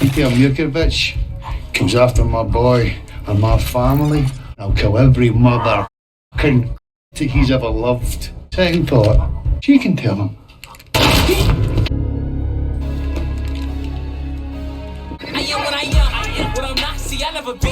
Peter Mukovic comes after my boy and my family, I'll kill every mother that he's ever loved. Second thought, she can tell him. I am what I am what I'm not. See, I never be.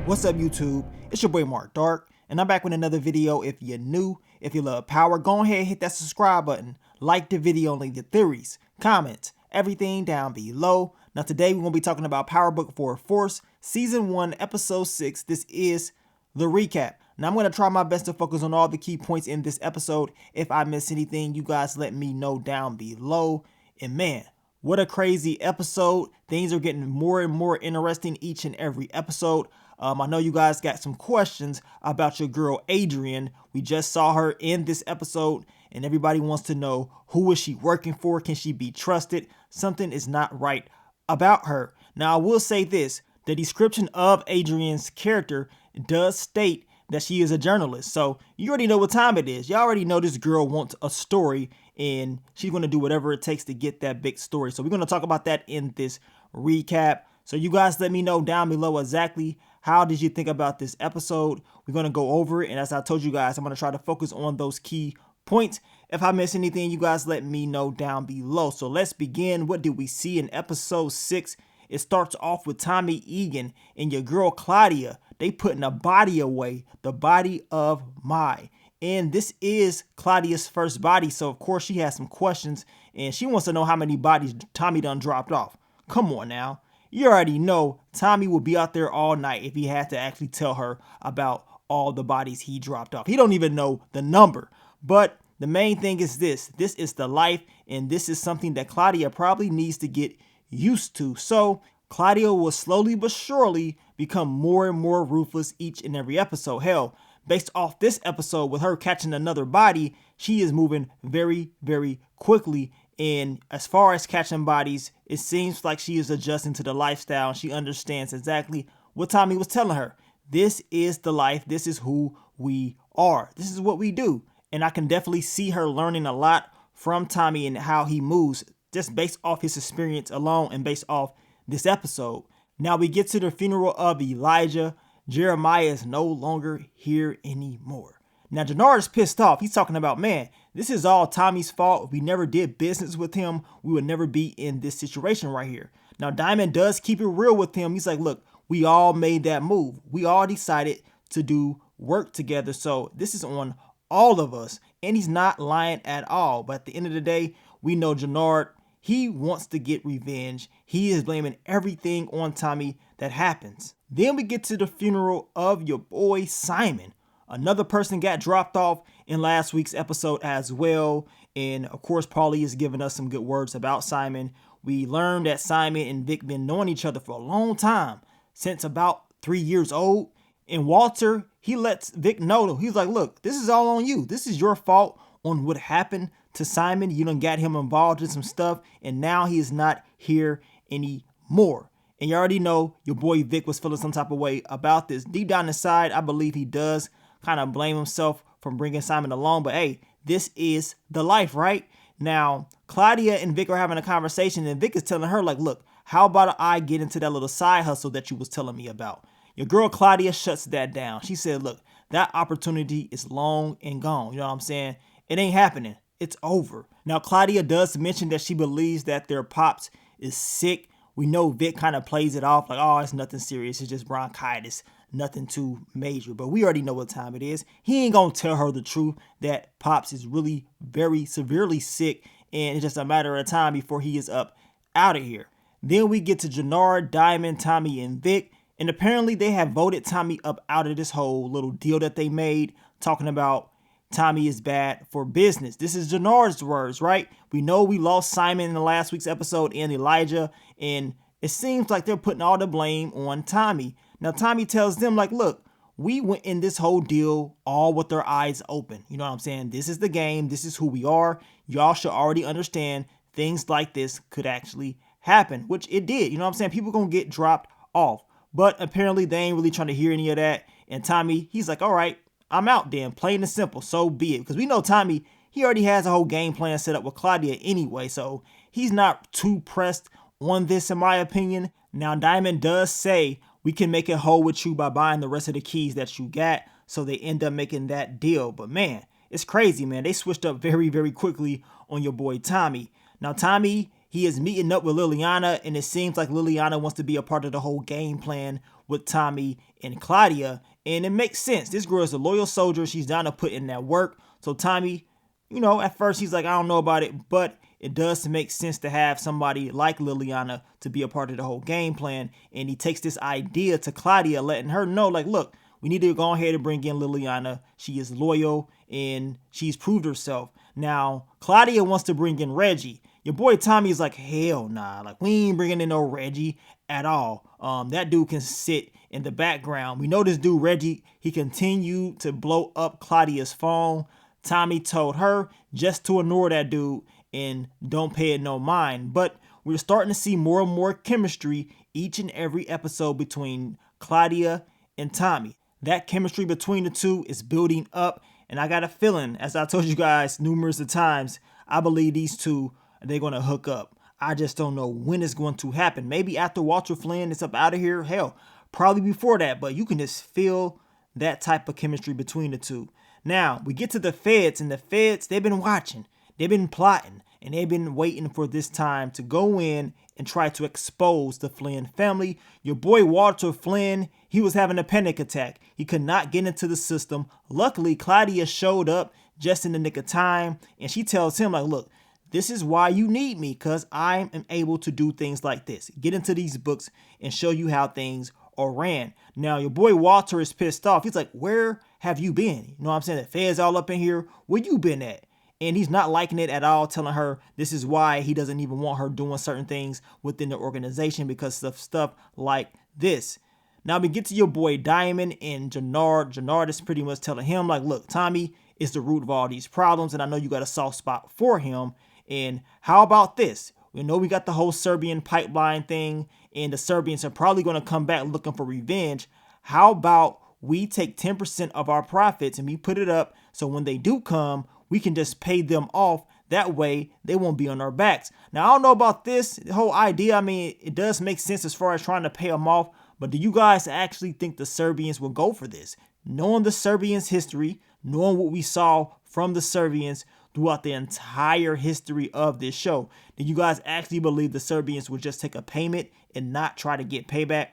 What's up, YouTube? It's your boy Mark Dark, and I'm back with another video. If you're new, if you love power, go ahead and hit that subscribe button, like the video, and leave your theories, comments, everything down below. Now today we're going to be talking about Power Book 4 Force, Season 1, Episode 6. This is the recap. Now I'm going to try my best to focus on all the key points in this episode. If I miss anything, you guys let me know down below. And man, what a crazy episode. Things are getting more and more interesting each and every episode. I know you guys got some questions about your girl Adrian. We just saw her in this episode and everybody wants to know, who is she working for? Can she be trusted? Something is not right about her. Now I will say this, the description of Adrian's character does state that she is a journalist. So you already know what time it is. You already know this girl wants a story and she's going to do whatever it takes to get that big story. So we're going to talk about that in this recap. So you guys let me know down below exactly how did you think about this episode. We're going to go over it. And as I told you guys, I'm going to try to focus on those key points. If I miss anything, you guys let me know down below. So let's begin. What did we see in episode 6? It starts off with Tommy Egan and your girl Claudia. They putting a body away, the body of Mai. And this is Claudia's first body. So of course she has some questions and she wants to know how many bodies Tommy done dropped off. Come on now. You already know Tommy will be out there all night if he had to actually tell her about all the bodies he dropped off. He don't even know the number. But the main thing is this. This is the life, and this is something that Claudia probably needs to get used to. So Claudia will slowly but surely become more and more ruthless each and every episode. Hell, based off this episode with her catching another body, she is moving very, very quickly. And as far as catching bodies, it seems like she is adjusting to the lifestyle and she understands exactly what Tommy was telling her. This is the life. This is who we are. This is what we do. And I can definitely see her learning a lot from Tommy and how he moves just based off his experience alone and based off this episode. Now we get to the funeral of Elijah. Jeremiah is no longer here anymore. Now Jannard is pissed off. He's talking about, man, this is all Tommy's fault. We never did business with him. We would never be in this situation right here. Now Diamond does keep it real with him. He's like, look, we all made that move. We all decided to do work together. So this is on all of us. And he's not lying at all. But at the end of the day, we know Jannard, he wants to get revenge. He is blaming everything on Tommy that happens. Then we get to the funeral of your boy Simon. Another person got dropped off in last week's episode as well. And of course, Paulie is giving us some good words about Simon. We learned that Simon and Vic been knowing each other for a long time, since about 3 years old. And Walter, he lets Vic know, he's like, look, this is all on you. This is your fault on what happened to Simon. You done got him involved in some stuff, and now he is not here anymore. And you already know your boy Vic was feeling some type of way about this. Deep down inside, I believe he does kind of blame himself from bringing Simon along. But hey, this is the life, right? Now, Claudia and Vic are having a conversation, and Vic is telling her, like, look, how about I get into that little side hustle that you was telling me about? Your girl Claudia shuts that down. She said, look, that opportunity is long and gone. You know what I'm saying? It ain't happening. It's over. Now, Claudia does mention that she believes that their pops is sick. We know Vic kind of plays it off like, oh, it's nothing serious. It's just bronchitis. Nothing too major. But we already know what time it is. He ain't going to tell her the truth that Pops is really very severely sick. And it's just a matter of time before he is up out of here. Then we get to Jannard, Diamond, Tommy, and Vic. And apparently they have voted Tommy up out of this whole little deal that they made, talking about Tommy is bad for business. This is Jannard's words, right? We know we lost Simon in the last week's episode and Elijah, and it seems like they're putting all the blame on Tommy. Now Tommy tells them, like, look, we went in this whole deal all with our eyes open. You know what I'm saying? This is the game. This is who we are. Y'all should already understand things like this could actually happen, which it did. You know what I'm saying? People gonna get dropped off. But apparently they ain't really trying to hear any of that. And Tommy, he's like, all right, I'm out then, plain and simple, so be it. Because we know Tommy, he already has a whole game plan set up with Claudia anyway, so he's not too pressed on this in my opinion. Now Diamond does say we can make it whole with you by buying the rest of the keys that you got, so they end up making that deal. But man, it's crazy, man. They switched up very, very quickly on your boy Tommy. Now Tommy, he is meeting up with Liliana, and it seems like Liliana wants to be a part of the whole game plan with Tommy and Claudia, and it makes sense. This girl is a loyal soldier. She's down to put in that work. So Tommy, you know, at first he's like, I don't know about it, but it does make sense to have somebody like Liliana to be a part of the whole game plan. And he takes this idea to Claudia, letting her know, like, look, we need to go ahead and bring in Liliana. She is loyal and she's proved herself. Now, Claudia wants to bring in Reggie. Your boy Tommy is like, hell nah, like we ain't bringing in no Reggie at all. That dude can sit in the background. We know this dude Reggie, he continued to blow up Claudia's phone. Tommy told her just to ignore that dude and don't pay it no mind. But we're starting to see more and more chemistry each and every episode between Claudia and Tommy. That chemistry between the two is building up, and I got a feeling, as I told you guys numerous of times, I believe these two, they're going to hook up. I just don't know when it's going to happen. Maybe after Walter Flynn is up out of here. Hell, probably before that. But you can just feel that type of chemistry between the two. Now, we get to the feds, and the feds, they've been watching. They've been plotting, and they've been waiting for this time to go in and try to expose the Flynn family. Your boy Walter Flynn, he was having a panic attack. He could not get into the system. Luckily, Claudia showed up just in the nick of time, and she tells him, like, look, this is why you need me, because I am able to do things like this. Get into these books and show you how things are ran. Now, your boy Walter is pissed off. He's like, where have you been? You know what I'm saying? The feds all up in here. Where you been at? And he's not liking it at all, telling her this is why he doesn't even want her doing certain things within the organization because of stuff like this. Now we get to your boy Diamond and Jannard. Jannard is pretty much telling him, like, look, Tommy is the root of all these problems, and I know you got a soft spot for him. And how about this? We know we got the whole Serbian pipeline thing, and the Serbians are probably going to come back looking for revenge. How about we take 10% of our profits and we put it up so when they do come, we can just pay them off. That way, they won't be on our backs. Now, I don't know about this whole idea. I mean, it does make sense as far as trying to pay them off. But do you guys actually think the Serbians will go for this? Knowing the Serbians' history, knowing what we saw from the Serbians throughout the entire history of this show, do you guys actually believe the Serbians would just take a payment and not try to get payback?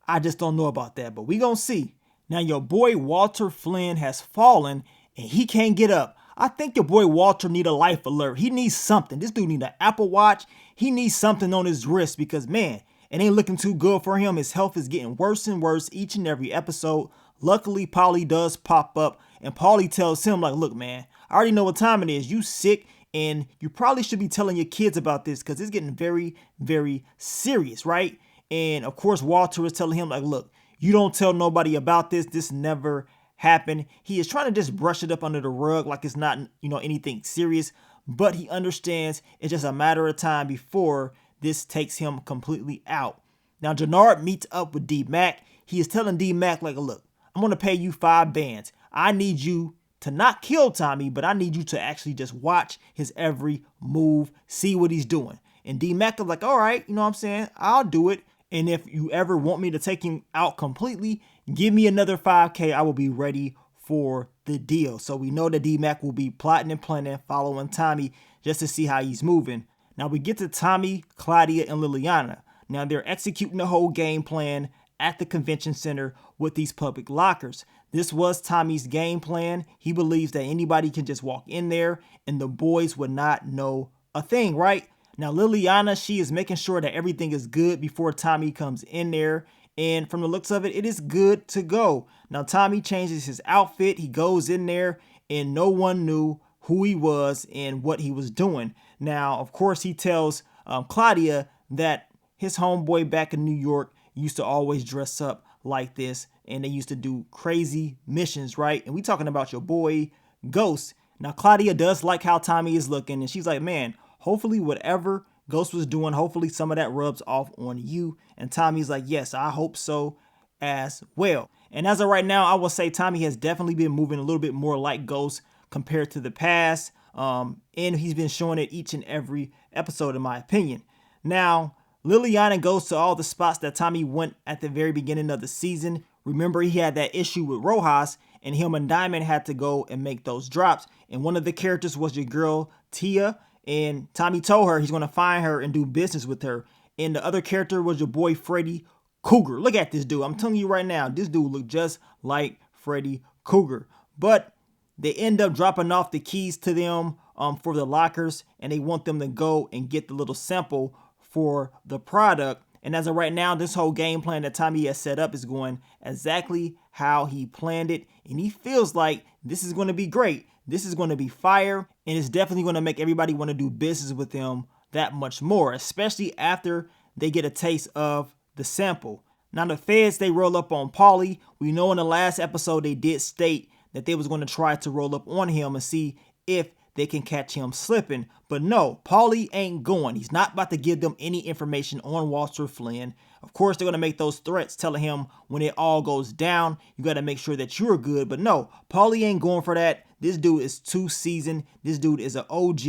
I just don't know about that, but we gonna see. Now, your boy Walter Flynn has fallen and he can't get up. I think your boy Walter need a life alert. He needs something. This dude need an Apple Watch. He needs something on his wrist because, man, it ain't looking too good for him. His health is getting worse and worse each and every episode. Luckily, Paulie does pop up, and Paulie tells him, like, look, man, I already know what time it is. You sick, and you probably should be telling your kids about this because it's getting very, very serious, right? And, of course, Walter is telling him, like, look, you don't tell nobody about this. This never happened. He is trying to just brush it up under the rug like it's not, anything serious, but he understands it's just a matter of time before this takes him completely out. Now, Jannard meets up with D-Mac. He is telling D-Mac, like, look, I'm going to pay you 5 bands. I need you to not kill Tommy, but I need you to actually just watch his every move, see what he's doing. And D-Mac is like, all right, you know what I'm saying? I'll do it. And if you ever want me to take him out completely, give me another 5K. I will be ready for the deal. So we know that D-Mac will be plotting and planning, following Tommy just to see how he's moving. Now we get to Tommy, Claudia, and Liliana. Now they're executing the whole game plan at the convention center with these public lockers. This was Tommy's game plan. He believes that anybody can just walk in there and the boys would not know a thing, right? Now Liliana, she is making sure that everything is good before Tommy comes in there. And from the looks of it, it is good to go. Now Tommy changes his outfit. He goes in there and no one knew who he was and what he was doing. Now, of course, he tells Claudia that his homeboy back in New York used to always dress up like this and they used to do crazy missions, right? And we talking about your boy Ghost. Now, Claudia does like how Tommy is looking and she's like, man, hopefully whatever Ghost was doing, hopefully some of that rubs off on you. And Tommy's like, yes, I hope so as well. And as of right now, I will say Tommy has definitely been moving a little bit more like Ghost compared to the past. And he's been showing it each and every episode, in my opinion. Now, Liliana goes to all the spots that Tommy went at the very beginning of the season. Remember, he had that issue with Rojas, and him and Diamond had to go and make those drops. And one of the characters was your girl, Tia. And Tommy told her he's going to find her and do business with her. And the other character was your boy, Freddy Cougar. Look at this dude. I'm telling you right now, this dude looked just like Freddy Cougar. But they end up dropping off the keys to them for the lockers, and they want them to go and get the little sample for the product. And as of right now, this whole game plan that Tommy has set up is going exactly how he planned it. And he feels like this is going to be great. This is going to be fire. And it's definitely going to make everybody want to do business with him that much more, especially after they get a taste of the sample. Now the feds, they roll up on Paulie. We know in the last episode they did state that they was going to try to roll up on him and see if they can catch him slipping. But no, Paulie ain't going. He's not about to give them any information on Walter Flynn. Of course, they're going to make those threats telling him when it all goes down, you got to make sure that you're good. But no, Paulie ain't going for that. This dude is too seasoned. This dude is an OG,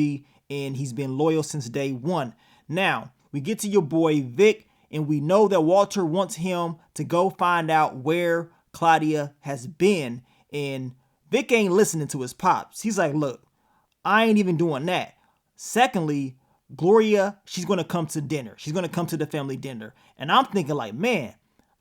and he's been loyal since day one. Now, we get to your boy Vic, and we know that Walter wants him to go find out where Claudia has been. And Vic ain't listening to his pops. He's like, look, I ain't even doing that. Secondly, Gloria, she's going to come to dinner. She's going to come to the family dinner. And I'm thinking like, man,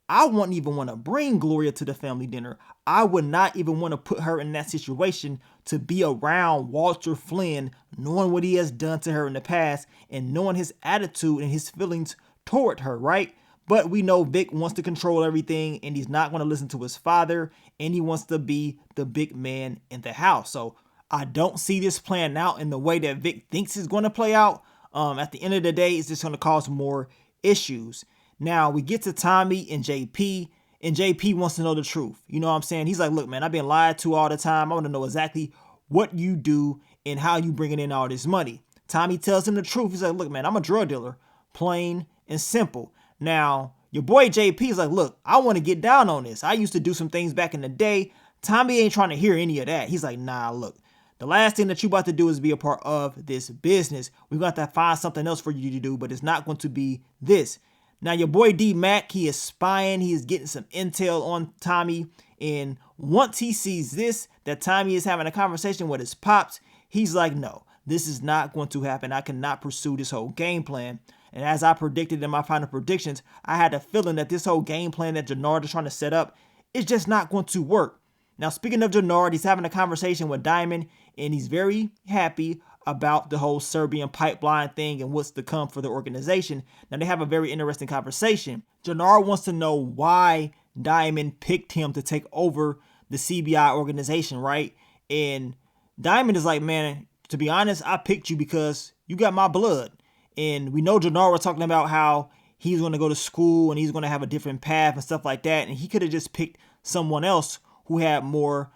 I wouldn't even want to bring Gloria to the family dinner. I would not even want to put her in that situation to be around Walter Flynn, knowing what he has done to her in the past and knowing his attitude and his feelings toward her, right? But we know Vic wants to control everything, and he's not going to listen to his father, and he wants to be the big man in the house. So I don't see this playing out in the way that Vic thinks it's going to play out. At the end of the day, it's just going to cause more issues. Now, we get to Tommy and JP, and JP wants to know the truth. You know what I'm saying? He's like, look, man, I've been lied to all the time. I want to know exactly what you do and how you bringing in all this money. Tommy tells him the truth. He's like, look, man, I'm a drug dealer. Plain and simple. Now, your boy JP is like, look, I want to get down on this. I used to do some things back in the day. Tommy ain't trying to hear any of that. He's like, nah, look. The last thing that you about to do is be a part of this business. We got to find something else for you to do, but it's not going to be this. Now, your boy D-Mac, he is spying. He is getting some intel on Tommy. And once he sees this, that Tommy is having a conversation with his pops, he's like, no, this is not going to happen. I cannot pursue this whole game plan. And as I predicted in my final predictions, I had a feeling that this whole game plan that Jannard is trying to set up is just not going to work. Now, speaking of Jannard, he's having a conversation with Diamond, and he's very happy about the whole Serbian pipeline thing and what's to come for the organization. Now, they have a very interesting conversation. Jannard wants to know why Diamond picked him to take over the CBI organization, right? And Diamond is like, man, to be honest, I picked you because you got my blood. And we know Jannard was talking about how he's going to go to school and he's going to have a different path and stuff like that. And he could have just picked someone else who had more,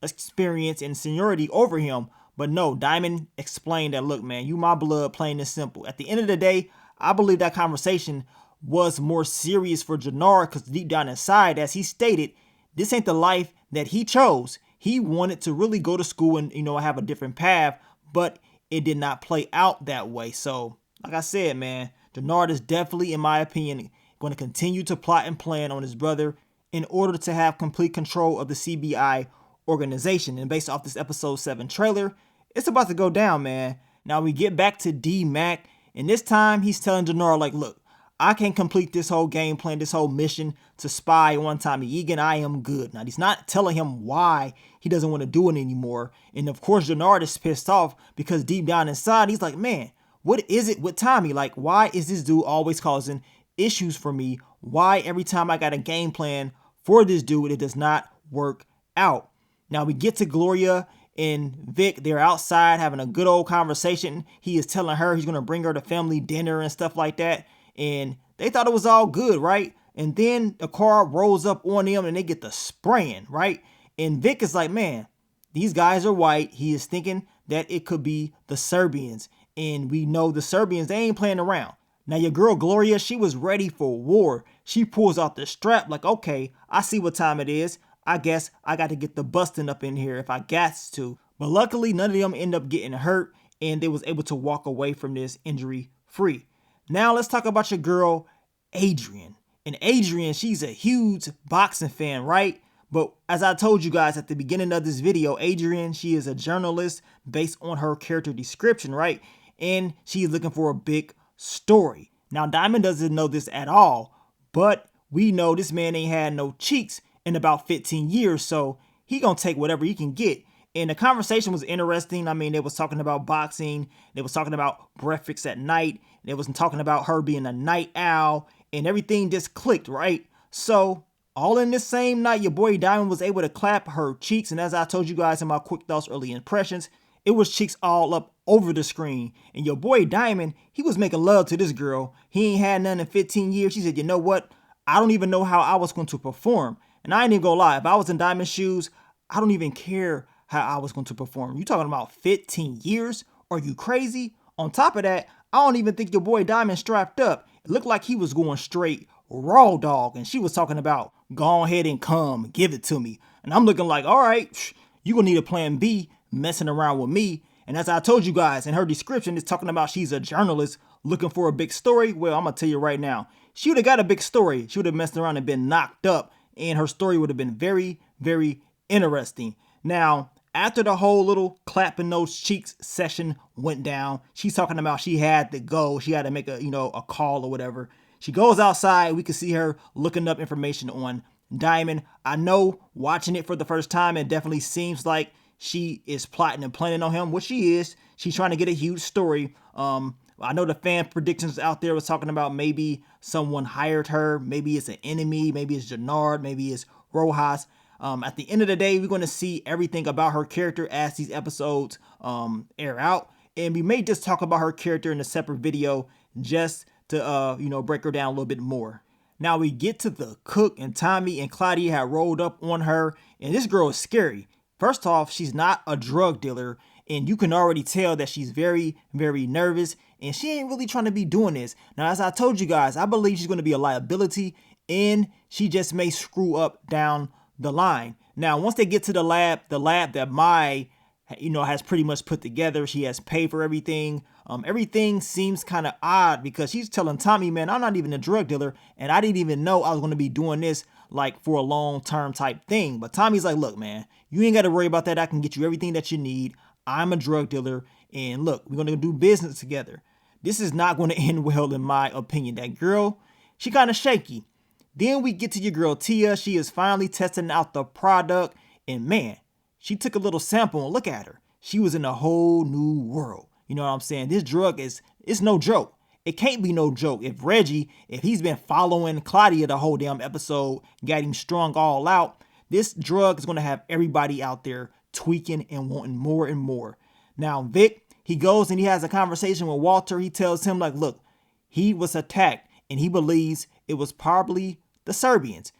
experience and seniority over him. But no, Diamond explained that, look, man, you my blood, plain and simple. At the end of the day, I believe that conversation was more serious for Jannard because deep down inside, as he stated, this ain't the life that he chose. He wanted to really go to school and, have a different path, but it did not play out that way. So, like I said, man, Jannard is definitely, in my opinion, going to continue to plot and plan on his brother in order to have complete control of the CBI organization. And based off this episode 7 trailer, it's about to go down, man. Now we get back to D-Mac, and this time he's telling Jannard, like, look, I can complete this whole game plan, this whole mission to spy on Tommy Egan. I am good. Now, he's not telling him why he doesn't want to do it anymore. And of course, Jannard is pissed off because deep down inside, he's like, man, what is it with Tommy? Like, why is this dude always causing issues for me? Why every time I got a game plan for this dude, it does not work out? Now we get to Gloria and Vic. They're outside having a good old conversation. He is telling her he's going to bring her to family dinner and stuff like that. And they thought it was all good, right? And then the car rolls up on them and they get the spraying, right? And Vic is like, man, these guys are white. He is thinking that it could be the Serbians. And we know the Serbians, they ain't playing around. Now, your girl Gloria, she was ready for war. she pulls out the strap like, okay, I see what time it is. I guess I got to get the busting up in here if I got to. But luckily, none of them end up getting hurt, and they was able to walk away from this injury free. Now let's talk about your girl, Adrian. And Adrian, she's a huge boxing fan, right? But as I told you guys at the beginning of this video, Adrian, she is a journalist based on her character description, right? And she's looking for a big story. Now, Diamond doesn't know this at all, but we know this man ain't had no cheeks in about 15 years, so he gonna take whatever he can get. And the conversation was interesting. I mean, they was talking about boxing, they was talking about breakfast at night, they was talking about her being a night owl, and everything just clicked, right? So all in this same night, your boy Diamond was able to clap her cheeks, and as I told you guys in my quick thoughts, early impressions, it was cheeks all up over the screen. And your boy Diamond, he was making love to this girl. He ain't had none in 15 years. She said, you know what? I don't even know how I was going to perform. And I ain't even gonna lie, if I was in Diamond's shoes, I don't even care how I was going to perform. You talking about 15 years? Are you crazy? On top of that, I don't even think your boy Diamond strapped up. It looked like he was going straight raw dog. And she was talking about, go ahead and come, give it to me. And I'm looking like, all right, you gonna need a plan B messing around with me. And as I told you guys in her description, it's talking about she's a journalist looking for a big story. Well, I'm gonna tell you right now, she would have got a big story. She would have messed around and been knocked up, and her story would have been very, very interesting. Now, after the whole little clapping those cheeks session went down, she's talking about she had to go. She had to make a call or whatever. She goes outside. We can see her looking up information on Diamond. I know watching it for the first time, it definitely seems like she is plotting and planning on him, which she is. She's trying to get a huge story. I know the fan predictions out there was talking about maybe someone hired her. Maybe it's an enemy. Maybe it's Jannard. Maybe it's Rojas. At the end of the day, we're going to see everything about her character as these episodes air out. And we may just talk about her character in a separate video just to, break her down a little bit more. Now we get to the cook, and Tommy and Claudia had rolled up on her. And this girl is scary. First off, she's not a drug dealer, and you can already tell that she's very, very nervous, and she ain't really trying to be doing this. Now, as I told you guys, I believe she's going to be a liability, and she just may screw up down the line. Now, once they get to the lab that Mai, has pretty much put together, she has paid for everything. Everything seems kind of odd because she's telling Tommy, man, I'm not even a drug dealer, and I didn't even know I was going to be doing this like for a long-term type thing. But Tommy's like, look, man, you ain't got to worry about that. I can get you everything that you need. I'm a drug dealer, and look, we're going to do business together. This is not going to end well, in my opinion. That girl, she kind of shaky. Then we get to your girl Tia. She is finally testing out the product, and man, she took a little sample and look at her. She was in a whole new world. You know what I'm saying? This drug it's no joke. It can't be no joke. If Reggie, if he's been following Claudia the whole damn episode, got him strung all out, this drug is going to have everybody out there tweaking and wanting more and more. Now, Vic, he goes and he has a conversation with Walter. He tells him, like, look, he was attacked and he believes it was probably the Serbians.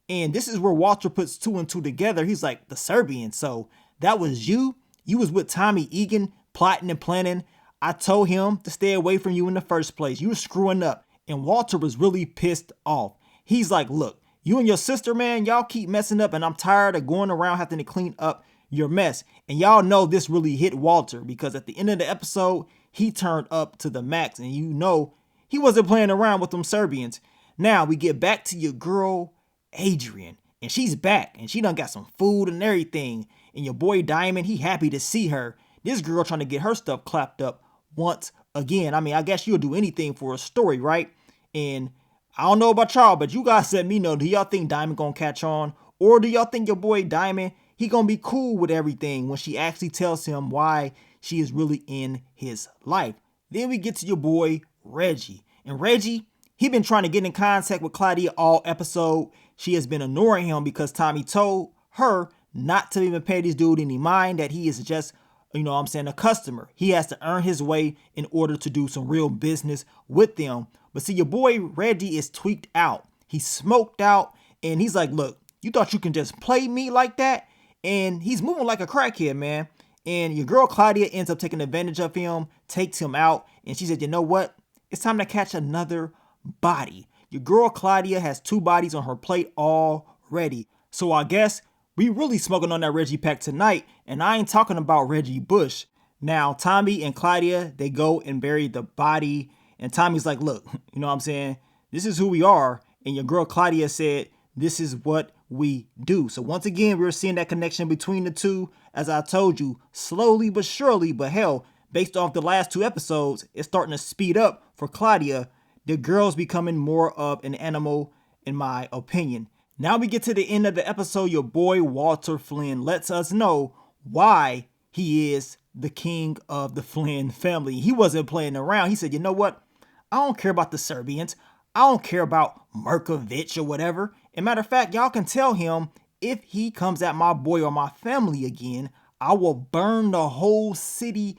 And this is where Walter puts two and two together. He's like, the Serbians. So that was you? You was with Tommy Egan plotting and planning. I told him to stay away from you in the first place. You were screwing up. And Walter was really pissed off. He's like, look, you and your sister, man, y'all keep messing up, and I'm tired of going around having to clean up your mess. And y'all know this really hit Walter because at the end of the episode, he turned up to the max, and he wasn't playing around with them Serbians. Now we get back to your girl, Adrian, and she's back, and she done got some food and everything. And your boy Diamond, he happy to see her. This girl trying to get her stuff clapped up once again. I mean, I guess you'll do anything for a story, right? And I don't know about y'all, but you guys let me know. Do y'all think Diamond gonna catch on? Or do y'all think your boy Diamond, he gonna be cool with everything when she actually tells him why she is really in his life? Then we get to your boy Reggie. And Reggie, he been trying to get in contact with Claudia all episode. She has been ignoring him because Tommy told her not to even pay this dude any mind, that he is just, a customer. He has to earn his way in order to do some real business with them. But see, your boy Reggie is tweaked out. He's smoked out, and he's like, look, you thought you can just play me like that? And he's moving like a crackhead, man. And your girl Claudia ends up taking advantage of him, takes him out, and she said, you know what? It's time to catch another body. Your girl Claudia has 2 bodies on her plate already. So I guess we really smoking on that Reggie pack tonight, and I ain't talking about Reggie Bush. Now, Tommy and Claudia, they go and bury the body, and Tommy's like, look, you know what I'm saying? This is who we are, and your girl Claudia said, this is what we do. So once again, we're seeing that connection between the two. As I told you, slowly but surely, but hell, based off the last 2 episodes, it's starting to speed up for Claudia. The girl's becoming more of an animal, in my opinion. Now we get to the end of the episode. Your boy Walter Flynn lets us know why he is the king of the Flynn family. He wasn't playing around. He said, you know what? I don't care about the Serbians. I don't care about Merkovich or whatever. And matter of fact, y'all can tell him if he comes at my boy or my family again, I will burn the whole city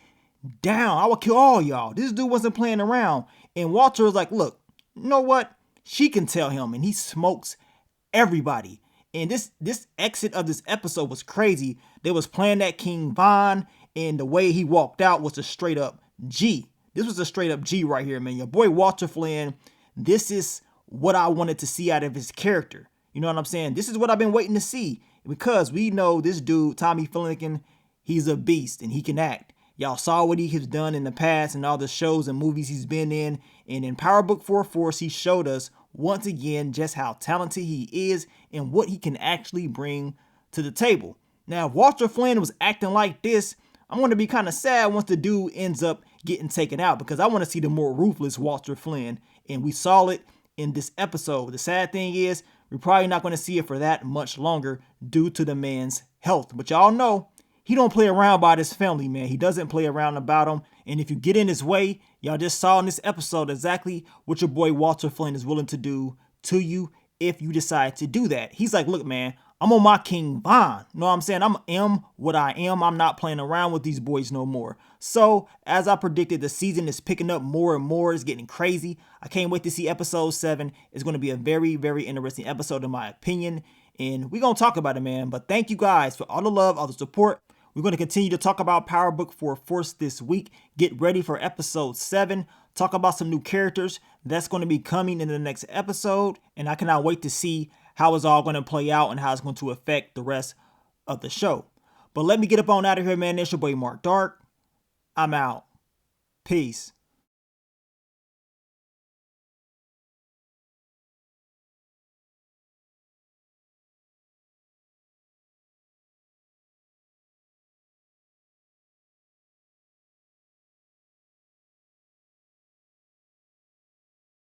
down. I will kill all y'all. This dude wasn't playing around. And Walter was like, look, you know what? She can tell him. And he smokes everybody. And this exit of this episode was crazy. They was playing that King Von, and the way he walked out was a straight up G. This was a straight up G right here, man. Your boy Walter Flynn, this is what I wanted to see out of his character. You know what I'm saying? This is what I've been waiting to see, because we know this dude, Tommy Flanagan, he's a beast and he can act. Y'all saw what he has done in the past and all the shows and movies he's been in. And in Power Book 4 Force, he showed us once again just how talented he is and what he can actually bring to the table. Now, if Walter Flynn was acting like this, I'm going to be kind of sad once the dude ends up getting taken out, because I want to see the more ruthless Walter Flynn. And we saw it in this episode. The sad thing is, we're probably not going to see it for that much longer due to the man's health. But y'all know, he don't play around about his family, man. He doesn't play around about them. And if you get in his way, y'all just saw in this episode exactly what your boy Walter Flynn is willing to do to you if you decide to do that. He's like, look, man, I'm on my King Von. You know what I'm saying? I am what I am. I'm not playing around with these boys no more. So, as I predicted, the season is picking up more and more. It's getting crazy. I can't wait to see episode 7. It's going to be a very, very interesting episode in my opinion. And we're going to talk about it, man. But thank you guys for all the love, all the support. We're going to continue to talk about Power Book 4 Force this week. Get ready for episode 7. Talk about some new characters that's going to be coming in the next episode. And I cannot wait to see how it's all going to play out and how it's going to affect the rest of the show. But let me get up on out of here, man. It's your boy Mark Dark. I'm out. Peace.